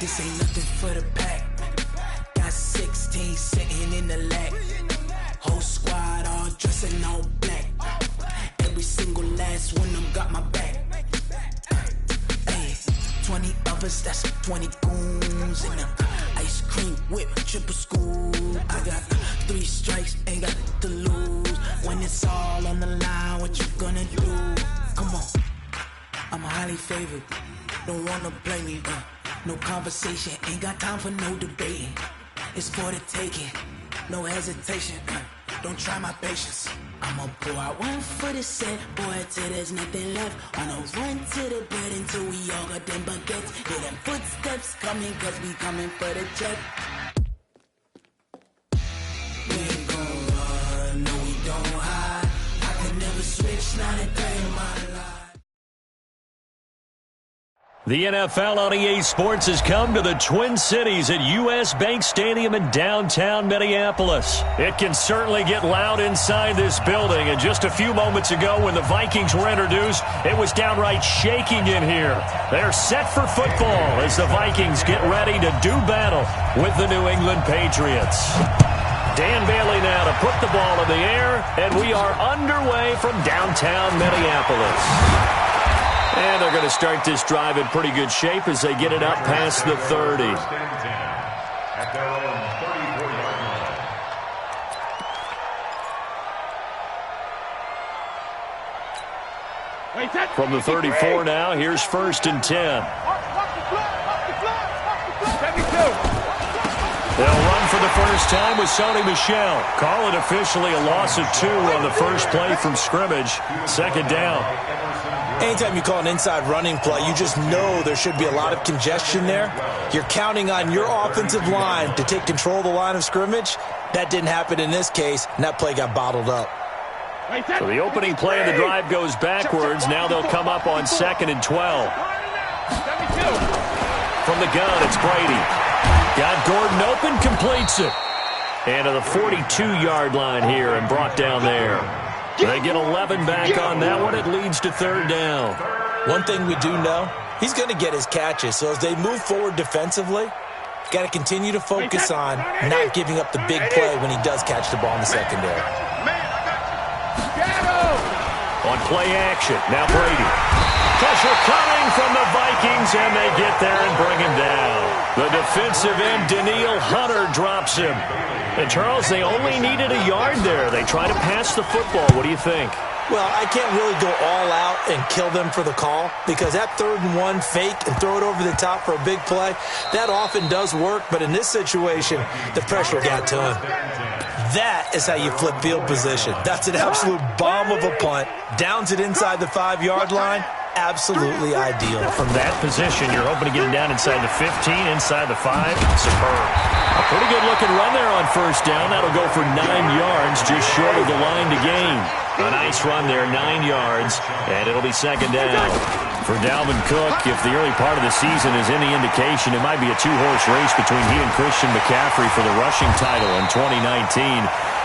This ain't nothing for the pack. Got 16 sitting in the lag. Whole squad all dressing all black. Every single last one of them got my back. Hey, 20 of us, that's 20 goons in the ice cream whip, triple scoop. I got 3 strikes, ain't got to lose. When it's all on the line, what you gonna do? Come on, I'm highly favored. Don't wanna blame me. No conversation, ain't got time for no debating. It's for the taking, no hesitation. Don't try my patience. I'ma pour out one for the set, boy, till there's nothing left. Wanna run to the bread until we all got them baguettes. Hear them footsteps coming, cause we coming for the jet. We ain't gon' run, no we don't hide. I could never switch, not a day in my life. The NFL on EA Sports has come to the Twin Cities at U.S. Bank Stadium in downtown Minneapolis. It can certainly get loud inside this building, and just a few moments ago when the Vikings were introduced, it was downright shaking in here. They're set for football as the Vikings get ready to do battle with the New England Patriots. Dan Bailey now to put the ball in the air, and we are underway from downtown Minneapolis. And they're going to start this drive in pretty good shape as they get it up past the 30. From the 34 now, here's 1st and 10. They'll run for the first time with Sony Michel. Call it officially a loss of 2 on the first play from scrimmage. 2nd down. Anytime you call an inside running play, you just know there should be a lot of congestion there. You're counting on your offensive line to take control of the line of scrimmage. That didn't happen in this case, and that play got bottled up. So the opening play of the drive goes backwards. Now they'll come up on 2nd and 12. From the gun, it's Brady. Got Gordon open, completes it. And to the 42-yard line here and brought down there. They get 11 back on that one. It leads to 3rd down. One thing we do know, he's going to get his catches. So as they move forward defensively, got to continue to focus on not giving up the big play when he does catch the ball in the secondary. On play action, now Brady. Pressure coming from the Vikings, and they get there and bring him down. The defensive end, Daniil Hunter, drops him. And, Charles, they only needed a yard there. They try to pass the football. What do you think? Well, I can't really go all out and kill them for the call because that 3rd and 1 fake and throw it over the top for a big play, that often does work. But in this situation, the pressure got to him. That is how you flip field position. That's an absolute bomb of a punt. Downs it inside the 5-yard line. Absolutely ideal. From that position, you're hoping to get him down inside the 15, inside the 5. Superb. A pretty good-looking run there on 1st down. That'll go for 9 yards, just short of the line to gain. A nice run there, 9 yards, and it'll be 2nd down. For Dalvin Cook, if the early part of the season is any indication, it might be a 2-horse race between he and Christian McCaffrey for the rushing title in 2019.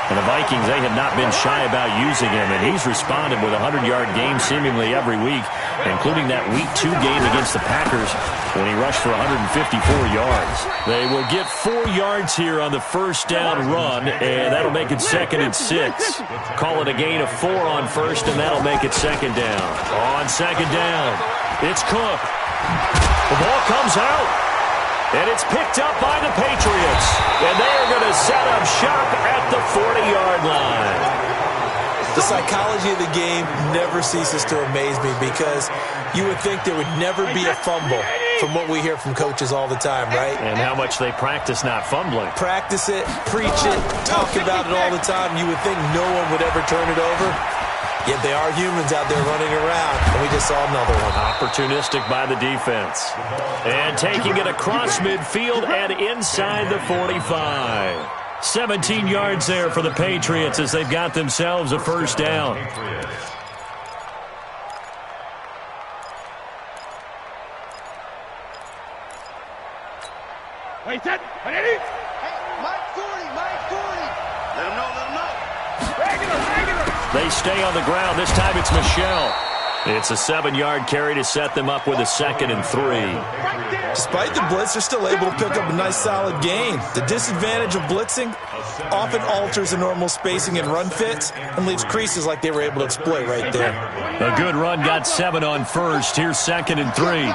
And the Vikings, they have not been shy about using him, and he's responded with a 100-yard game seemingly every week, including that Week 2 game against the Packers when he rushed for 154 yards. They will get 4 yards here on the 1st down run, and that'll make it 2nd and 6. Call it a gain of 4 on 1st, and that'll make it 2nd down. On 2nd down, it's Cook. The ball comes out. And it's picked up by the Patriots. And they are going to set up shop at the 40-yard line. The psychology of the game never ceases to amaze me because you would think there would never be a fumble from what we hear from coaches all the time, right? And how much they practice not fumbling. Practice it, preach it, talk about it all the time. You would think no one would ever turn it over. Yet they are humans out there running around, and we just saw another one. Opportunistic by the defense. And taking it across midfield and inside the 45. 17 yards there for the Patriots as they've got themselves a 1st down. Wait, set. Hey, Mike 40. Let him know. They stay on the ground. This time it's Michel. It's a 7-yard carry to set them up with a 2nd and 3. Despite the blitz, they're still able to pick up a nice solid gain. The disadvantage of blitzing often alters the normal spacing and run fits and leaves creases like they were able to exploit right there. A good run got 7 on first. Here's 2nd and 3.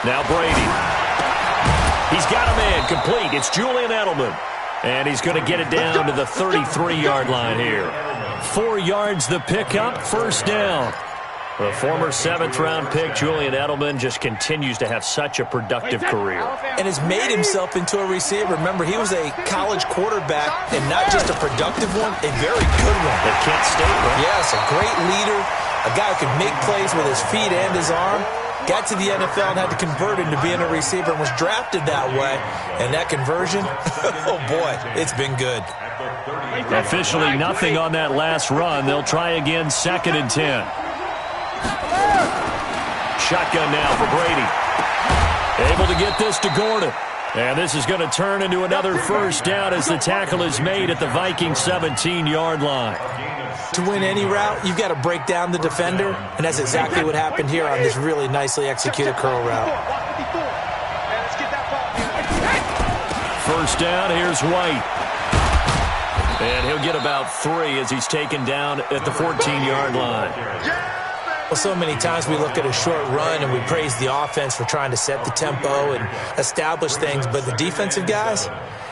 Now Brady. He's got a man complete. It's Julian Edelman. And he's going to get it down to the 33-yard line here. 4 yards the pickup, 1st down. The former 7th-round pick, Julian Edelman, just continues to have such a productive career. And has made himself into a receiver. Remember, he was a college quarterback, and not just a productive one, a very good one. At Kent State, right? Yes, a great leader, a guy who can make plays with his feet and his arm. Got to the NFL and had to convert into being a receiver and was drafted that way. And that conversion, oh boy, it's been good. Officially nothing on that last run. They'll try again, 2nd and 10. Shotgun now for Brady. Able to get this to Gordon. And this is going to turn into another 1st down as the tackle is made at the Vikings 17-yard line. To win any route, you've got to break down the defender, and that's exactly what happened here on this really nicely executed curl route. 1st down, here's White. And he'll get about 3 as he's taken down at the 14-yard line. Well, so many times we look at a short run and we praise the offense for trying to set the tempo and establish things, but the defensive guys,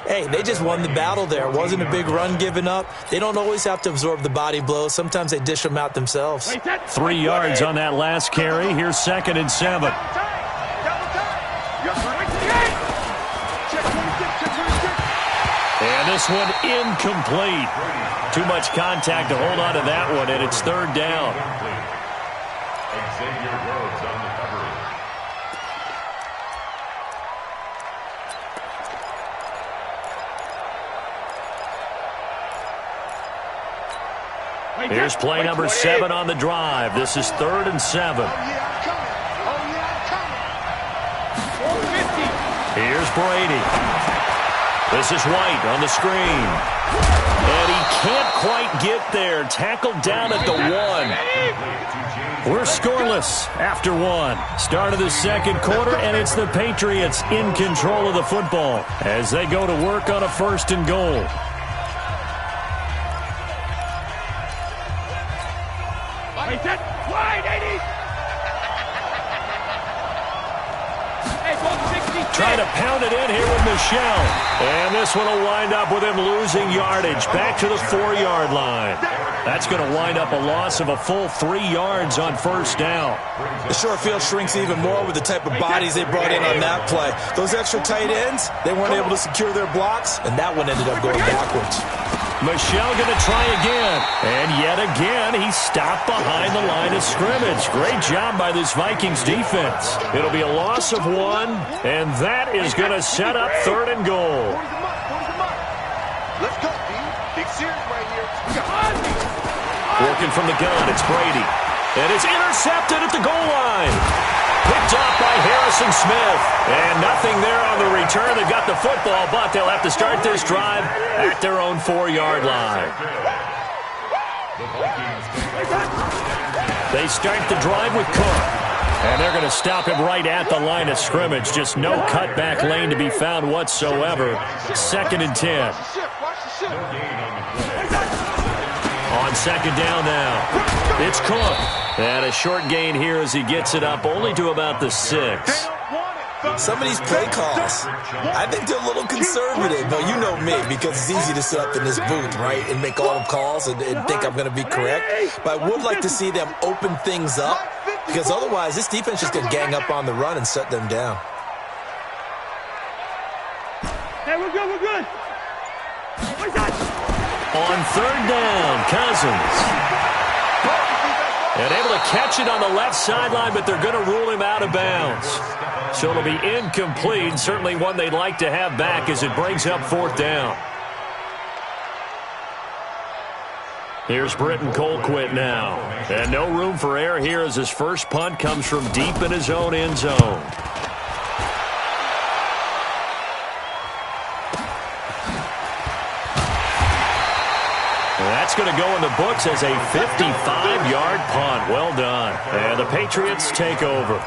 hey, they just won the battle there. It wasn't a big run given up. They don't always have to absorb the body blows. Sometimes they dish them out themselves. 3 yards on that last carry. Here's 2nd and 7. And this one incomplete. Too much contact to hold on to that one, and it's 3rd down. Here's play number 7 on the drive. This is 3rd and 7. Here's Brady. This is White on the screen. And he can't quite get there. Tackled down at the 1. We're scoreless after 1. Start of the 2nd quarter, and it's the Patriots in control of the football as they go to work on a 1st and goal. Trying to pound it in here with Michelle. And this one will wind up with him losing yardage back to the 4-yard line. That's going to wind up a loss of a full 3 yards on 1st down. The short field shrinks even more with the type of bodies they brought in on that play. Those extra tight ends, they weren't able to secure their blocks, and that one ended up going backwards. Michelle going to try again. And yet again, he stopped behind the line of scrimmage. Great job by this Vikings defense. It'll be a loss of 1, and that is going to set up 3rd and goal. Let's go, D. Big series right here. Working from the gun, it's Brady. And it's intercepted at the goal line. Picked off by Harrison Smith. And nothing there on the return. They've got the football, but they'll have to start this drive at their own 4-yard line. They start the drive with Cook. And they're going to stop him right at the line of scrimmage. Just no cutback lane to be found whatsoever. 2nd and 10. On 2nd down now, it's Cook. And a short gain here as he gets it up only to about the 6. Some of these play calls, I think they're a little conservative. But you know me, because it's easy to sit up in this booth, right, and make all the calls and think I'm going to be correct. But I would like to see them open things up, because otherwise this defense just going to gang up on the run and shut them down. Hey, we're good, we're good. What's that? On 3rd down, Cousins. And able to catch it on the left sideline, but they're going to rule him out of bounds. So it'll be incomplete. Certainly one they'd like to have back as it brings up 4th down. Here's Britton Colquitt now. And no room for error here as his first punt comes from deep in his own end zone. that's going to go in the books as a 55-yard punt. Well done. And the Patriots take over.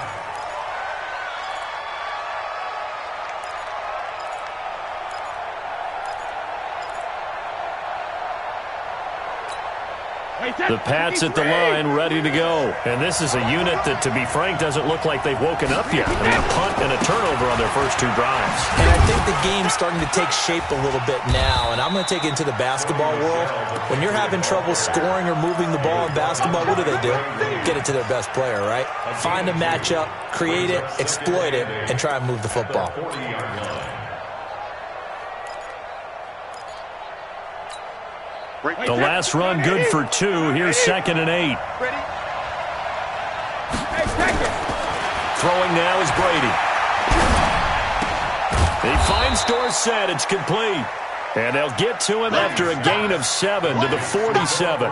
The Pats at the line, ready to go. And this is a unit that, to be frank, doesn't look like they've woken up yet. I mean, a punt and a turnover on their first two drives. And I think the game's starting to take shape a little bit now. And I'm going to take it into the basketball world. When you're having trouble scoring or moving the ball in basketball, what do? Get it to their best player, right? Find a matchup, create it, exploit it, and try and move the football. The last run good for 2. Here's 2nd and 8. Throwing now is Brady. He finds Dorsett. It's complete. And they'll get to him after a gain of 7 to the 47.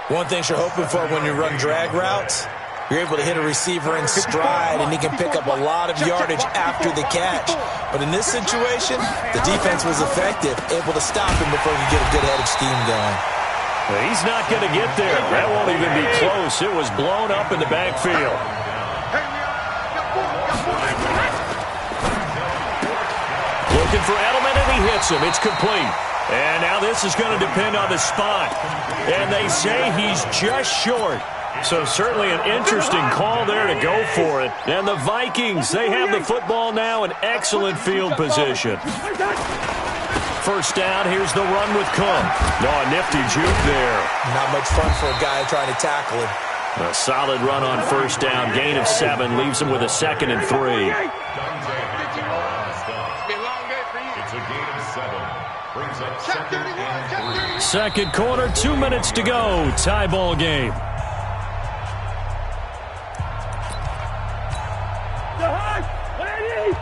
One thing you're hoping for when you run drag routes, you're able to hit a receiver in stride, and he can pick up a lot of yardage after the catch. But in this situation, the defense was effective, able to stop him before he could get a good head of steam going. Well, he's not going to get there. That won't even be close. It was blown up in the backfield. Looking for Edelman, and he hits him. It's complete. And now this is going to depend on the spot. And they say he's just short. So certainly an interesting call there to go for it. And the Vikings, they have the football now in excellent field position. First down, here's the run with Cook. A nifty juke there. Not much fun for a guy trying to tackle him. A solid run on first down. Gain of 7 leaves him with a 2nd and 3. It's a gain of 7. Brings up 2nd and 3. Second quarter, 2 minutes to go. Tie ball game.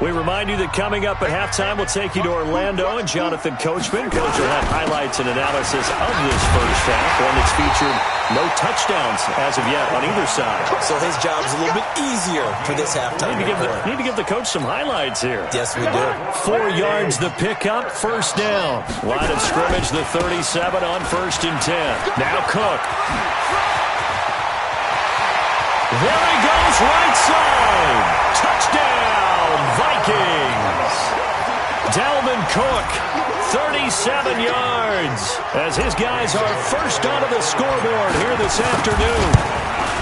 We remind you that coming up at halftime, we'll take you to Orlando, and Jonathan Coachman. Coach will have highlights and analysis of this first half, one that's featured no touchdowns as of yet on either side. So his job's a little bit easier for this halftime. Need to give the coach some highlights here. Yes, we do. 4 yards the pickup, first down. Line of scrimmage, the 37 on 1st and 10. Now Cook. There he goes, right side. Touchdown, Vikings. Dalvin Cook, 37 yards, as his guys are first onto the scoreboard here this afternoon.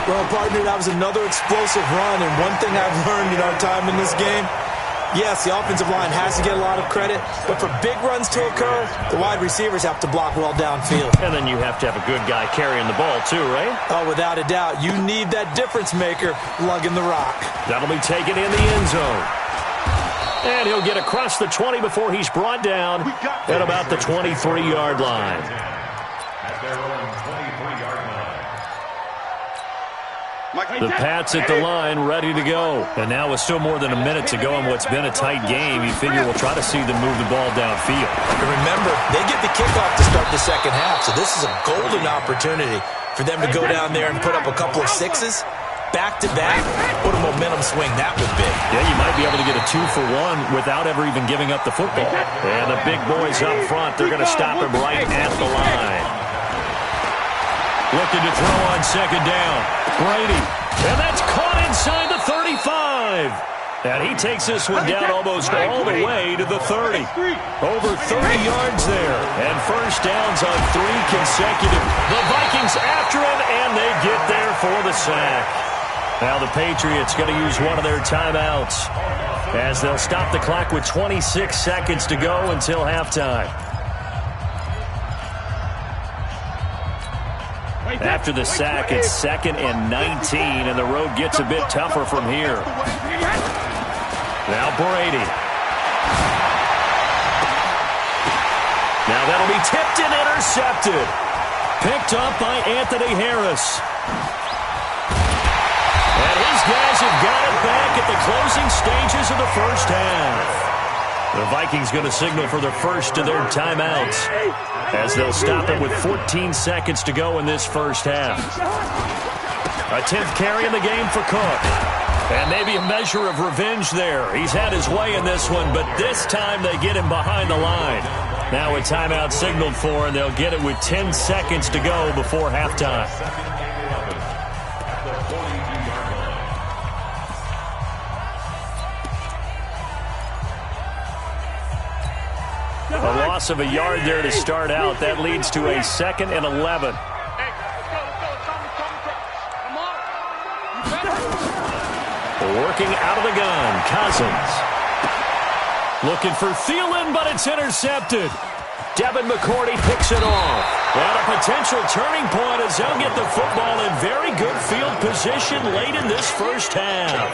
Well, partner, that was another explosive run, and one thing I've learned in our time in this game, yes, the offensive line has to get a lot of credit, but for big runs to occur, the wide receivers have to block well downfield. And then you have to have a good guy carrying the ball too, right? Oh, without a doubt. You need that difference maker lugging the rock. That'll be taken in the end zone. And he'll get across the 20 before he's brought down at about the 23-yard line. At their own 23-yard line. The Pats at the line, ready to go. And now with still more than a minute to go in what's been a tight game, you figure we'll try to see them move the ball downfield. And remember, they get the kickoff to start the second half, so this is a golden opportunity for them to go down there and put up a couple of sixes. Back-to-back, what a momentum swing that would be. Yeah, you might be able to get a 2-for-1 without ever even giving up the football. And the big boys up front, they're going to stop him right at the line. Looking to throw on second down. Brady. And that's caught inside the 35. And he takes this one down almost all the way to the 30. Over 30 yards there. And first downs on 3 consecutive. The Vikings after him, and they get there for the sack. Now the Patriots going to use one of their timeouts as they'll stop the clock with 26 seconds to go until halftime. After the sack, it's 2nd and 19, and the road gets a bit tougher from here. Now Brady. Now that'll be tipped and intercepted. Picked up by Anthony Harris. And his guys have got it back at the closing stages of the first half. The Vikings going to signal for the first of their timeouts as they'll stop it with 14 seconds to go in this first half. A 10th carry in the game for Cook. And maybe a measure of revenge there. He's had his way in this one, but this time they get him behind the line. Now a timeout signaled for, and they'll get it with 10 seconds to go before halftime. A loss of a yard there to start out. That leads to a 2nd and 11. Working out of the gun, Cousins. Looking for Thielen, but it's intercepted. Devin McCourty picks it off. And a potential turning point as they'll get the football in very good field position late in this first half.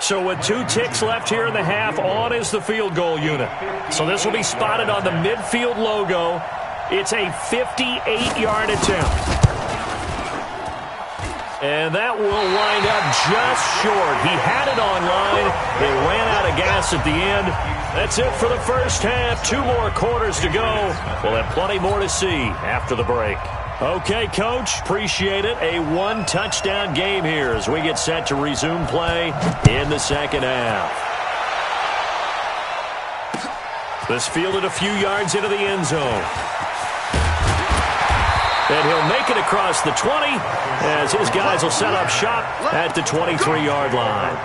So with 2 ticks left here in the half, on is the field goal unit. So this will be spotted on the midfield logo. It's a 58-yard attempt. And that will wind up just short. He had it on line. It ran out of gas at the end. That's it for the first half. 2 more quarters to go. We'll have plenty more to see after the break. Okay, Coach, appreciate it. A 1-touchdown game here as we get set to resume play in the second half. This fielded a few yards into the end zone. And he'll make it across the 20 as his guys will set up shop at the 23-yard line.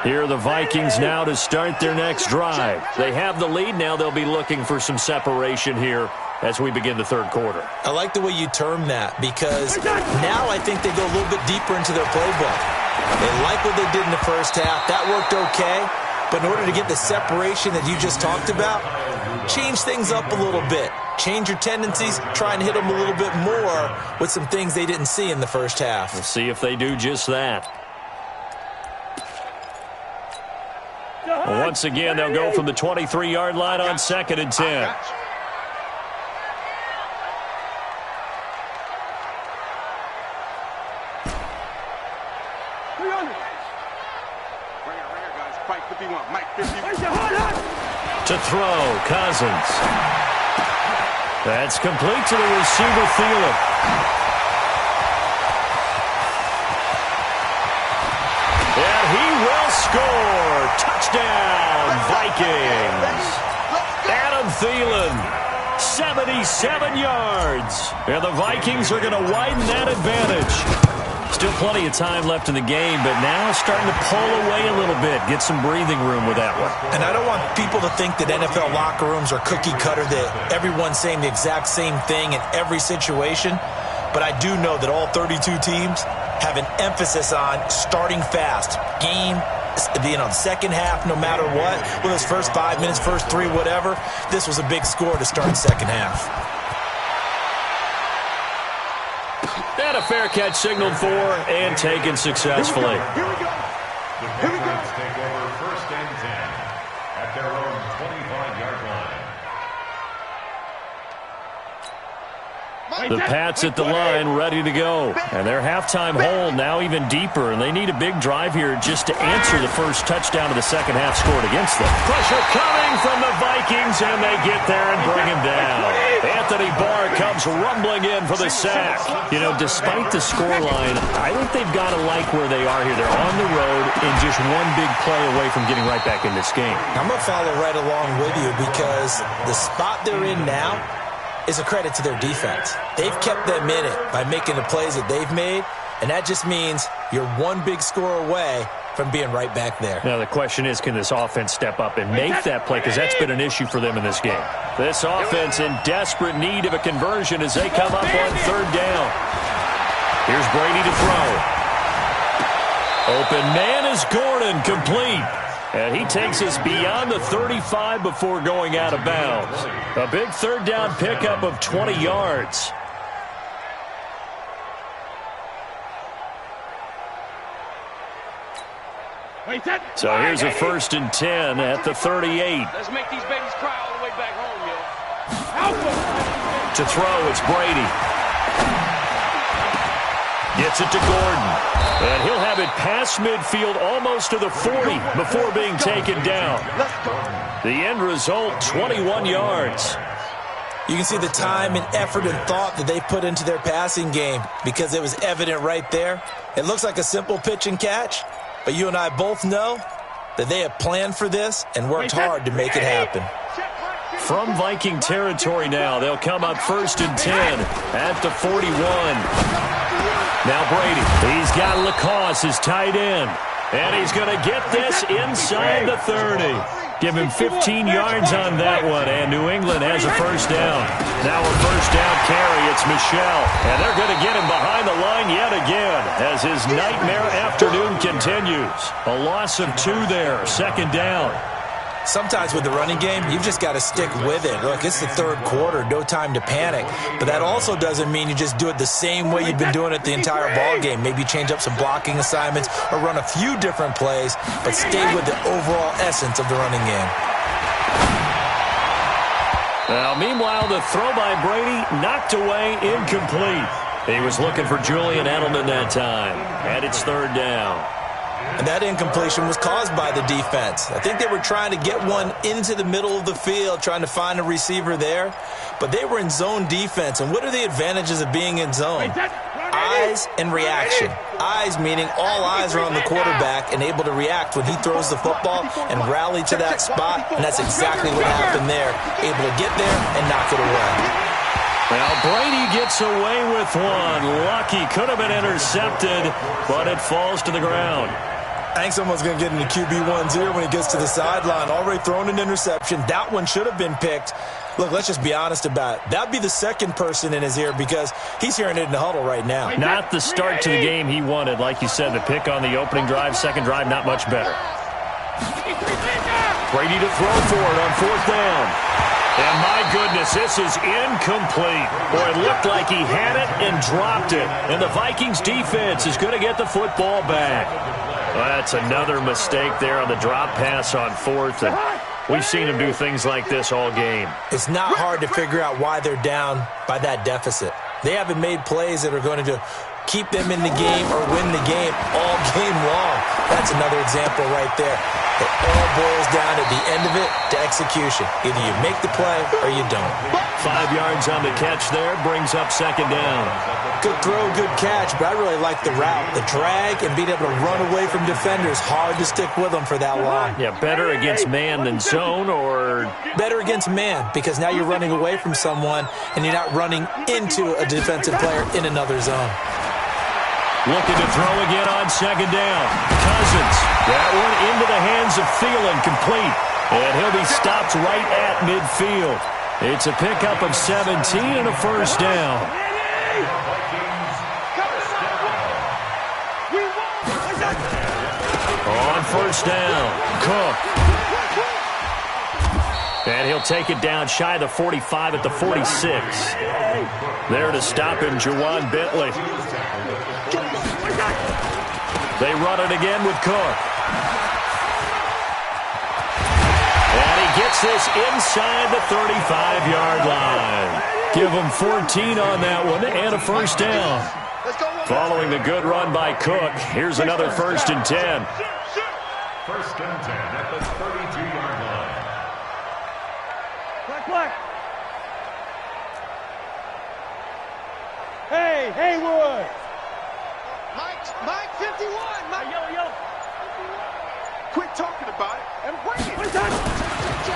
Here are the Vikings now to start their next drive. They have the lead. Now they'll be looking for some separation here as we begin the third quarter. I like the way you term that because now I think they go a little bit deeper into their playbook. They like what they did in the first half. That worked okay. But in order to get the separation that you just talked about, change things up a little bit. Change your tendencies, try and hit them a little bit more with some things they didn't see in the first half. We'll see if they do just that. Once again, they'll go from the 23-yard line on 2nd and 10. To throw, Cousins. That's complete to the receiver, Thielen. And he will score. Touchdown, Vikings. Adam Thielen, 77 yards. And the Vikings are going to widen that advantage. Still plenty of time left in the game, but now starting to pull away a little bit, get some breathing room with that one. And I don't want people to think that NFL locker rooms are cookie cutter, that everyone's saying the exact same thing in every situation. But I do know that all 32 teams have an emphasis on starting fast. Game, second half, no matter what. Well, those first 5 minutes, first 3, whatever. This was a big score to start second half. And a fair catch signaled for and taken successfully. Here we go. The Patriots take over 1st and 10 at their own 25-yard line. The Pats at the line, ready to go. And their halftime hold now even deeper, and they need a big drive here just to answer the first touchdown of the second half scored against them. Pressure coming from the Vikings, and they get there and bring him down. Anthony Barr comes rumbling in for the sack. You know, despite the scoreline, I think they've got to like where they are here. They're on the road and just one big play away from getting right back in this game. I'm going to follow right along with you because the spot they're in now is a credit to their defense. They've kept them in it by making the plays that they've made, and that just means you're one big score away from being right back there. Now the question is, can this offense step up and make that play? Because that's been an issue for them in this game. This offense in desperate need of a conversion as they come up on 3rd down. Here's Brady to throw. Open man is Gordon, complete. And he takes us beyond the 35 before going out of bounds. A big 3rd down pickup of 20 yards. So here's a 1st and 10 at the 38. Let's make these babies cry all the way back home, yo. To throw, it's Brady. Gets it to Gordon. And he'll have it past midfield almost to the 40 before being taken down. The end result, 21 yards. You can see the time and effort and thought that they put into their passing game because it was evident right there. It looks like a simple pitch and catch, but you and I both know that they have planned for this and worked hard to make it happen. From Viking territory now, they'll come up 1st and 10 at the 41. Now Brady, he's got Lacoste, his tight end, and he's going to get this inside the 30. Give him 15 yards on that one, and New England has a first down. Now a first down carry, it's Michel, and they're going to get him behind the line yet again as his nightmare afternoon continues. A loss of 2 there, 2nd down. Sometimes with the running game, you've just got to stick with it. Look, it's the 3rd quarter, no time to panic. But that also doesn't mean you just do it the same way you've been doing it the entire ball game. Maybe change up some blocking assignments or run a few different plays, but stay with the overall essence of the running game. Now, meanwhile, the throw by Brady knocked away, incomplete. He was looking for Julian Edelman that time, and it's 3rd down. And that incompletion was caused by the defense. I think they were trying to get one into the middle of the field, trying to find a receiver there. But they were in zone defense. And what are the advantages of being in zone? Eyes and reaction. Eyes meaning all eyes are on the quarterback and able to react when he throws the football and rally to that spot. And that's exactly what happened there. Able to get there and knock it away. Well, Brady gets away with one. Lucky, could have been intercepted, but it falls to the ground. I think someone's going to get into QB1's ear when he gets to the sideline. Already thrown an interception. That one should have been picked. Look, let's just be honest about it. That would be the second person in his ear because he's hearing it in the huddle right now. Not the start to the game he wanted. Like you said, the pick on the opening drive, second drive, not much better. Brady to throw for it on 4th down. And my goodness, this is incomplete. Boy, it looked like he had it and dropped it. And the Vikings defense is going to get the football back. Well, that's another mistake there on the drop pass on 4th. And we've seen him do things like this all game. It's not hard to figure out why they're down by that deficit. They haven't made plays that are going to keep them in the game or win the game all game long. That's another example right there. It all boils down at the end of it to execution. Either you make the play or you don't. 5 yards on the catch there, brings up 2nd down. Good throw, good catch, but I really like the route. The drag and being able to run away from defenders, hard to stick with them for that long. Yeah, better against man than zone, or? Better against man, because now you're running away from someone and you're not running into a defensive player in another zone. Looking to throw again on 2nd down. Cousins, that one into the hands of Thielen, complete. And he'll be stopped right at midfield. It's a pickup of 17 and a first down. On 1st down, Cook. And he'll take it down shy of the 45 at the 46. There to stop him, Juwan Bentley. They run it again with Cook. And he gets this inside the 35-yard line. Give him 14 on that one and a first down. Following the good run by Cook, here's another 1st and 10. 1st and 10 at the 32-yard line. Black. Hey, Haywood. Mike 51. Mike. Yo. Quit talking about it and bring it.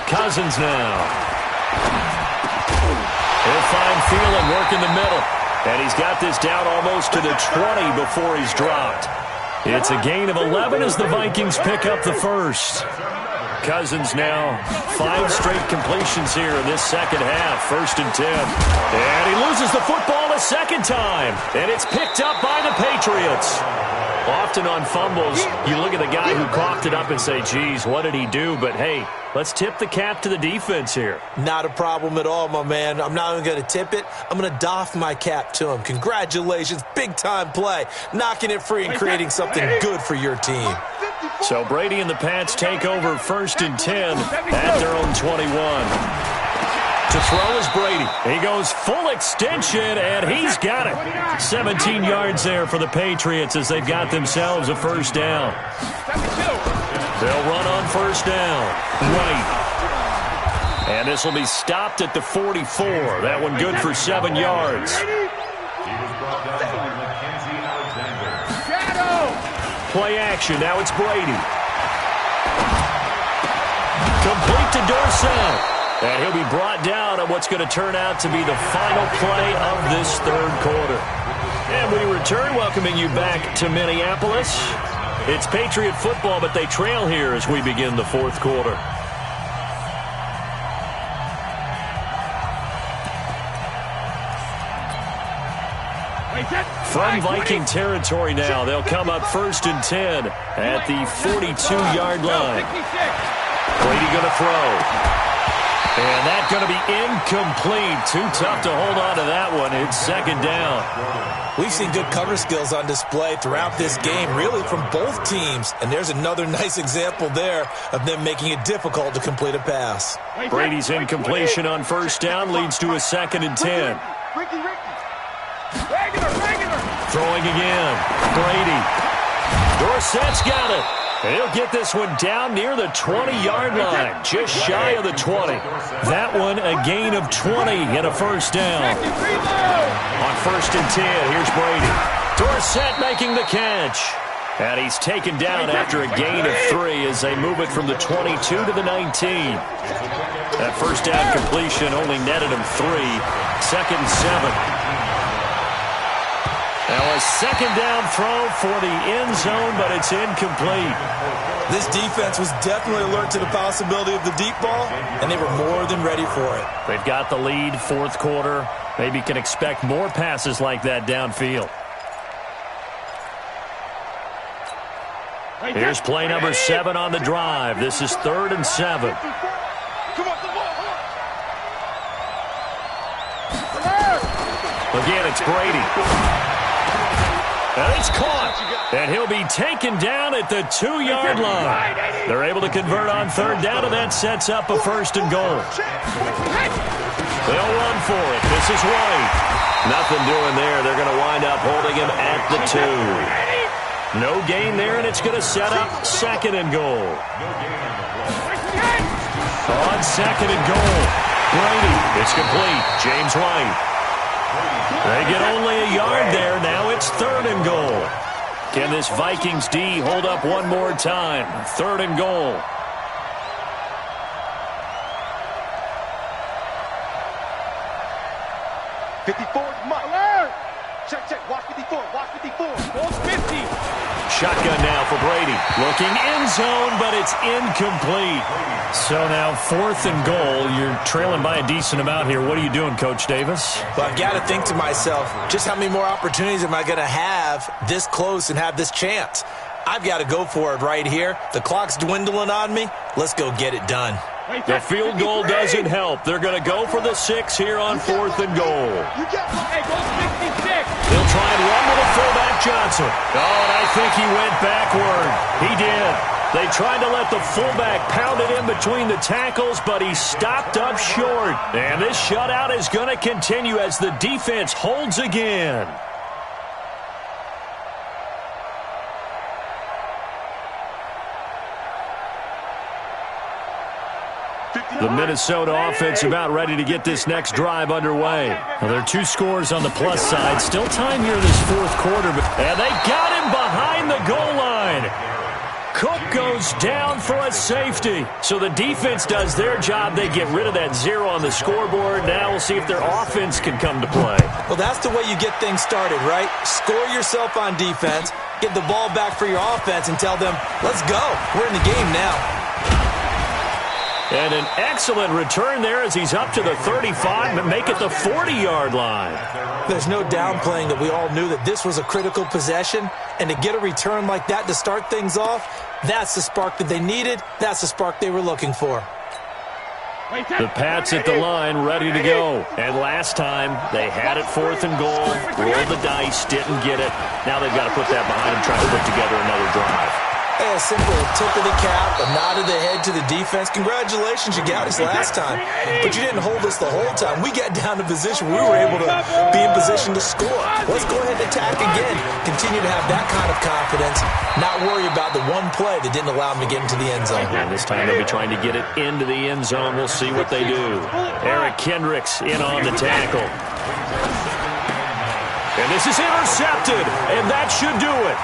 Cousins now. He'll find Thielen working the middle. And he's got this down almost to the 20 before he's dropped. It's a gain of 11 as the Vikings pick up the first. Cousins now 5 straight completions here in this second half. 1st and 10. And he loses the football a second time. And it's picked up by the Patriots. Often on fumbles, you look at the guy who coughed it up and say, geez, what did he do? But, hey, let's tip the cap to the defense here. Not a problem at all, my man. I'm not even going to tip it. I'm going to doff my cap to him. Congratulations. Big-time play. Knocking it free and creating something good for your team. So Brady and the Pats take over 1st and 10 at their own 21. To throw is Brady. He goes full extension, and he's got it. 17 yards there for the Patriots as they've got themselves a first down. They'll run on 1st down. White. And this will be stopped at the 44. That one good for 7 yards. He was brought down by Mackenzie Alexander. Play action. Now it's Brady. Complete to Dorsett. And he'll be brought down on what's going to turn out to be the final play of this third quarter. And we return, welcoming you back to Minneapolis. It's Patriot football, but they trail here as we begin the fourth quarter. From Viking territory now, they'll come up 1st and 10 at the 42-yard line. Brady going to throw. And that's going to be incomplete. Too tough to hold on to that one. It's 2nd down. We've seen good cover skills on display throughout this game, really from both teams. And there's another nice example there of them making it difficult to complete a pass. Brady's incompletion on 1st down leads to a 2nd and 10. Throwing again. Brady. Dorsett's got it. He'll get this one down near the 20-yard line, just shy of the 20. That one a gain of 20 and a 1st down. On 1st and 10, here's Brady. Dorsett making the catch. And he's taken down after a gain of 3 as they move it from the 22 to the 19. That 1st down completion only netted him 3. 2nd and 7. Now a 2nd down throw for the end zone, but it's incomplete. This defense was definitely alert to the possibility of the deep ball, and they were more than ready for it. They've got the lead, 4th quarter. Maybe can expect more passes like that downfield. Here's play number 7 on the drive. This is 3rd and 7. Again, it's Brady. And it's caught. And he'll be taken down at the 2-yard line. They're able to convert on 3rd down, and that sets up a 1st and goal. They'll run for it. This is White. Nothing doing there. They're going to wind up holding him at the 2. No gain there, and it's going to set up 2nd and goal. On 2nd and goal. Brady. It's complete. James White. They get only a yard there. Now it's 3rd and goal. Can this Vikings D hold up one more time? 3rd and goal. Check. Watch 54. Watch 54. Goal's 50. Shotgun now for Brady. Looking end zone, but it's incomplete. So now 4th and goal. You're trailing by a decent amount here. What are you doing, Coach Davis? Well, I've got to think to myself, just how many more opportunities am I going to have this close and have this chance? I've got to go for it right here. The clock's dwindling on me. Let's go get it done. The field goal doesn't help. They're going to go for the 6 here on 4th and goal. Hey, goal's 56. They'll try and run with a fullback Johnson. Oh, and I think he went backward. He did. They tried to let the fullback pound it in between the tackles, but he stopped up short. And this shutout is going to continue as the defense holds again. The Minnesota offense about ready to get this next drive underway. Well, there are 2 scores on the plus side. Still time here in this 4th quarter. And they got him behind the goal line. Cook goes down for a safety. So the defense does their job. They get rid of that 0 on the scoreboard. Now we'll see if their offense can come to play. Well, that's the way you get things started, right? Score yourself on defense, get the ball back for your offense, and tell them, let's go. We're in the game now. And an excellent return there as he's up to the 35 and make it the 40-yard line. There's no downplaying that we all knew that this was a critical possession, and to get a return like that to start things off, that's the spark that they needed. That's the spark they were looking for. The Pats at the line ready to go. And last time they had it 4th and goal, rolled the dice, didn't get it. Now they've got to put that behind them, try to put together another drive. A simple tip of the cap, a nod of the head to the defense. Congratulations, you got us last time. But you didn't hold us the whole time. We got down to position. We were able to be in position to score. Let's go ahead and attack again. Continue to have that kind of confidence. Not worry about the one play that didn't allow them to get into the end zone. And this time they'll be trying to get it into the end zone. We'll see what they do. Eric Kendricks in on the tackle. And this is intercepted, and that should do it.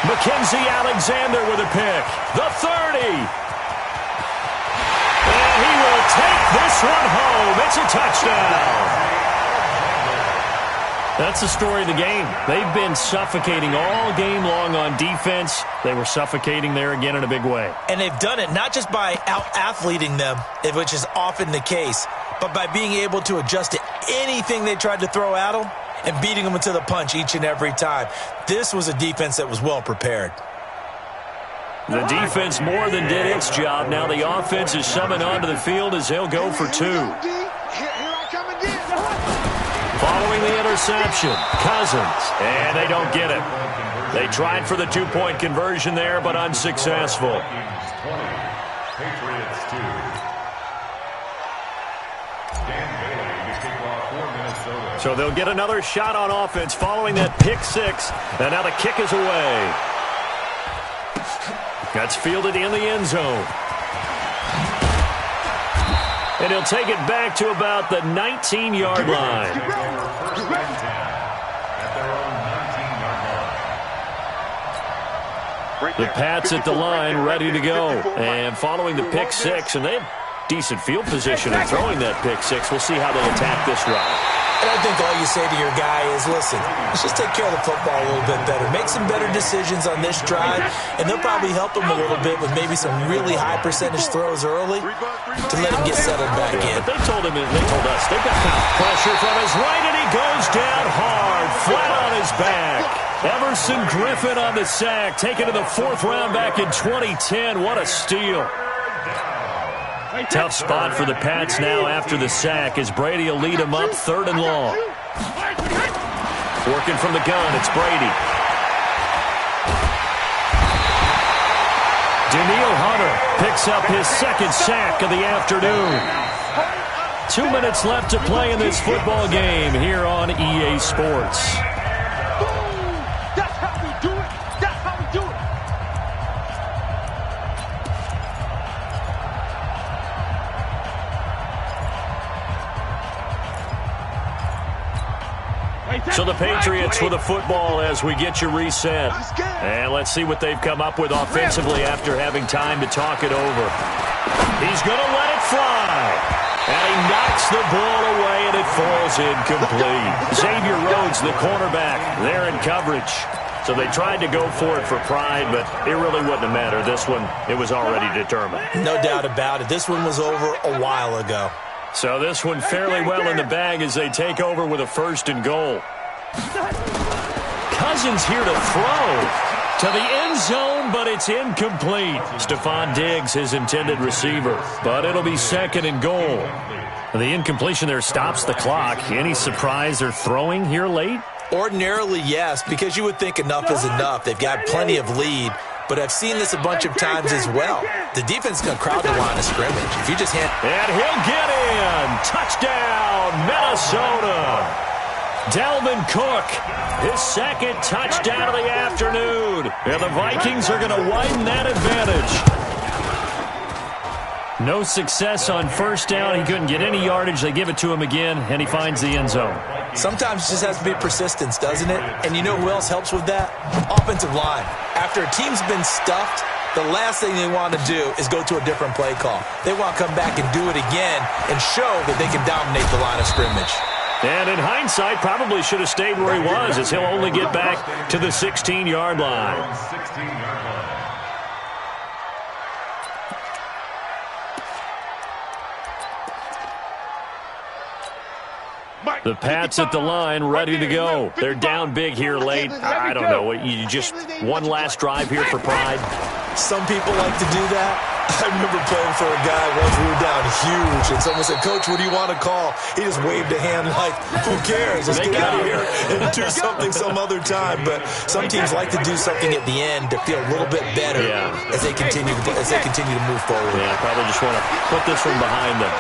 Mackenzie Alexander with a pick. The 30. And he will take this one home. It's a touchdown. That's the story of the game. They've been suffocating all game long on defense. They were suffocating there again in a big way. And they've done it not just by out-athleting them, which is often the case, but by being able to adjust to anything they tried to throw at them and beating them to the punch each and every time. This was a defense that was well prepared. The defense more than did its job. Now the offense is summoned onto the field as they'll go for two. Following the interception, Cousins, and they don't get it. They tried for the two-point conversion there, but unsuccessful. So they'll get another shot on offense following that pick six, and now the kick is away. That's fielded in the end zone. And he'll take it back to about the 19-yard line. The Pats at the line, ready to go. And following the pick six, and they have decent field position in throwing that pick six. We'll see how they attack this route. And I think all you say to your guy is, listen, let's just take care of the football a little bit better. Make some better decisions on this drive, and they'll probably help him a little bit with maybe some really high percentage throws early to let him get settled back in. But they told us, they've got pressure from his right, and he goes down hard, flat on his back. Everson Griffin on the sack, taken to the fourth round back in 2010. What a steal. Tough spot for the Pats now after the sack as Brady will lead them up 3rd and long. Working from the gun, it's Brady. Daniil Hunter picks up his second sack of the afternoon. 2 minutes left to play in this football game here on EA Sports. So the Patriots with the football as we get you reset. And let's see what they've come up with offensively after having time to talk it over. He's going to let it fly. And he knocks the ball away, and it falls incomplete. Xavier Rhodes, the cornerback, there in coverage. So they tried to go for it for pride, but it really wouldn't have mattered. This one, it was already determined. No doubt about it. This one was over a while ago. So this one fairly well in the bag as they take over with a 1st and goal. Cousins here to throw to the end zone, but it's incomplete. Stephon Diggs, his intended receiver, but it'll be 2nd and goal. The incompletion there stops the clock. Any surprise they're throwing here late? Ordinarily, yes, because you would think enough is enough. They've got plenty of lead, but I've seen this a bunch of times as well. The defense is going to crowd the line of scrimmage. If you just hand... And he'll get in. Touchdown, Minnesota. Dalvin Cook, his 2nd touchdown of the afternoon. And the Vikings are going to widen that advantage. No success on 1st down. He couldn't get any yardage. They give it to him again, and he finds the end zone. Sometimes it just has to be persistence, doesn't it? And you know who else helps with that? Offensive line. After a team's been stuffed, the last thing they want to do is go to a different play call. They want to come back and do it again and show that they can dominate the line of scrimmage. And in hindsight, probably should have stayed where he was as he'll only get back to the 16-yard line. The Pats at the line, ready to go. They're down big here late. I don't know. You just one last drive here for pride. Some people like to do that. I remember playing for a guy once we were down huge, and someone said, "Coach, what do you want to call?" He just waved a hand like, "Who cares? Let's get out of here and do something some other time." But some teams like to do something at the end to feel a little bit better as they continue to move forward. Yeah, probably just want to put this one behind them.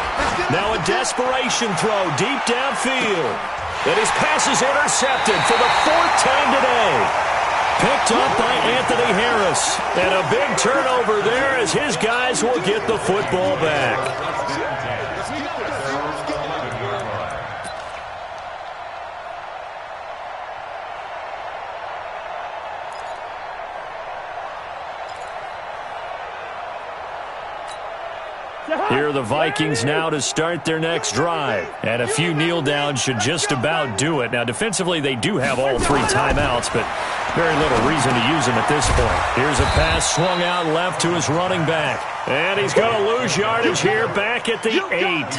Now a desperation throw deep downfield. And his pass is intercepted for the 4th time today. Picked up by Anthony Harris. And a big turnover there as his guys will get the football back. Here are the Vikings now to start their next drive. And a few kneel downs should just about do it. Now, defensively, they do have all 3 timeouts, but very little reason to use them at this point. Here's a pass swung out left to his running back. And he's going to lose yardage here back at the 8.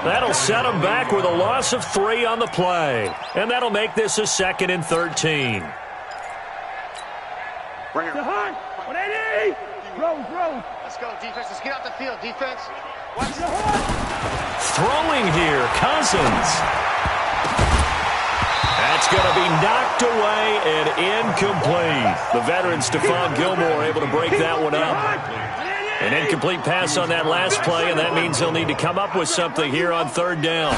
That'll set him back with a loss of 3 on the play. And that'll make this a 2nd and 13. Bring it. 180. Throw. Let's go, defense. Let's get out the field, defense. Throwing here, Cousins. That's going to be knocked away and incomplete. The veteran Stephon Gilmore able to break that one up. An incomplete pass on that last play, and that means they'll need to come up with something here on 3rd down.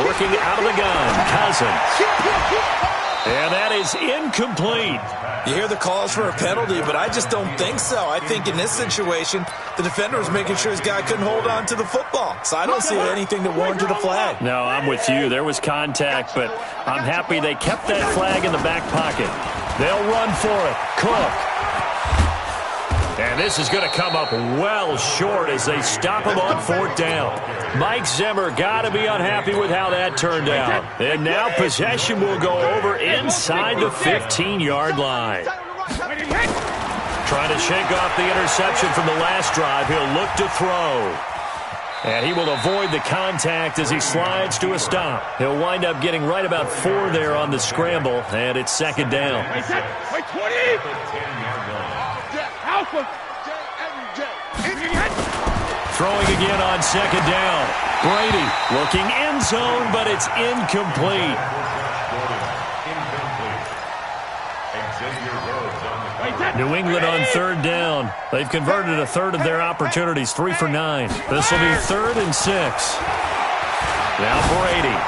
Working out of the gun, Cousins. And that is incomplete. You hear the calls for a penalty, but I just don't think so. I think in this situation, the defender was making sure his guy couldn't hold on to the football. So I don't see anything to warrant a flag. No, I'm with you. There was contact, but I'm happy they kept that flag in the back pocket. They'll run for it. Cook. And this is going to come up well short as they stop him on 4th down. Mike Zimmer got to be unhappy with how that turned out. And now possession will go over inside the 15-yard line. Trying to shake off the interception from the last drive. He'll look to throw. And he will avoid the contact as he slides to a stop. He'll wind up getting right about 4 there on the scramble, and it's 2nd down. Wait, 20. Throwing again on 2nd down. Brady looking end zone, but it's incomplete. New England on 3rd down. They've converted a 1/3 of their opportunities, 3 for 9. This will be 3rd and 6. Now Brady.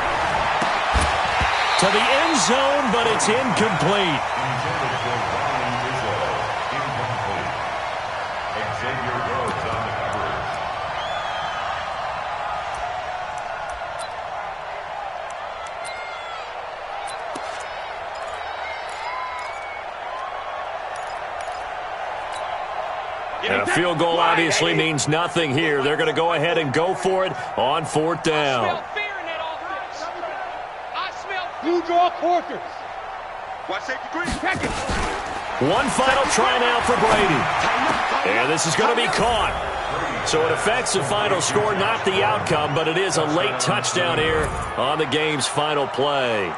To the end zone, but it's incomplete. And a field goal obviously means nothing here. They're going to go ahead and go for it on 4th down. I smell fear in that offense. I smell blue draw quarters. Watch safety green. Check it. One final try now for Brady. And this is going to be caught. So it affects the final score, not the outcome, but it is a late touchdown here on the game's final play.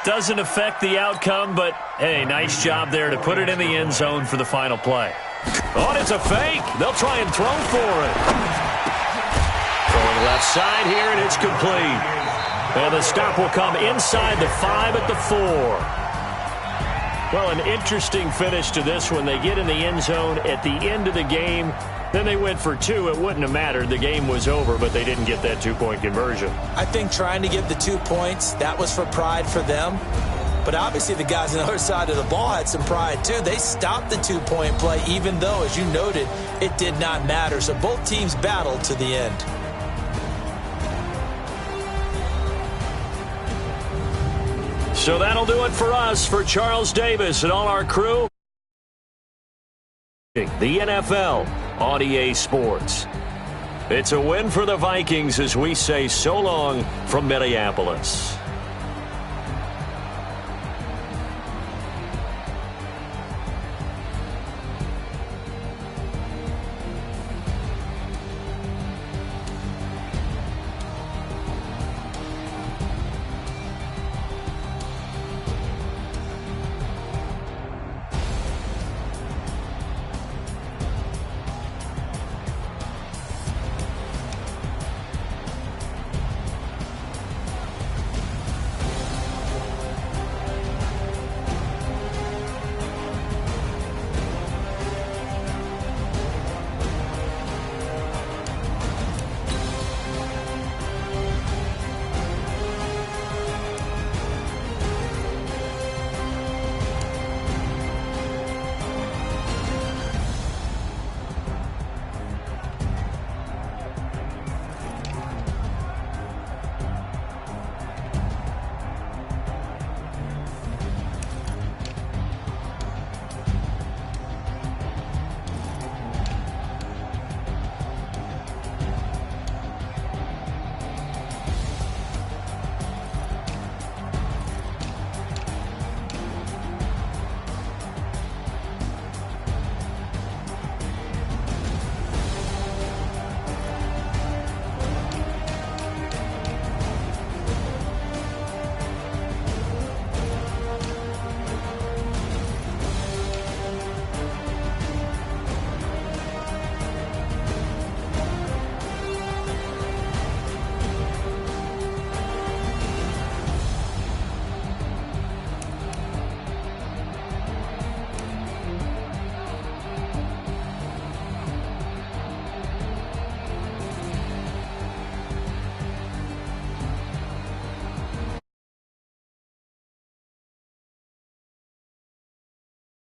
Doesn't affect the outcome, but, hey, nice job there to put it in the end zone for the final play. Oh, and it's a fake. They'll try and throw for it. Throwing left side here, and it's complete. And the stop will come inside the 5 at the 4. Well, an interesting finish to this one. They get in the end zone at the end of the game. Then they went for 2. It wouldn't have mattered. The game was over, but they didn't get that 2-point conversion. I think trying to get the 2 points, that was for pride for them. But obviously the guys on the other side of the ball had some pride too. They stopped the 2-point play even though, as you noted, it did not matter. So both teams battled to the end. So that'll do it for us. For Charles Davis and all our crew, the NFL on EA Sports. It's a win for the Vikings as we say so long from Minneapolis.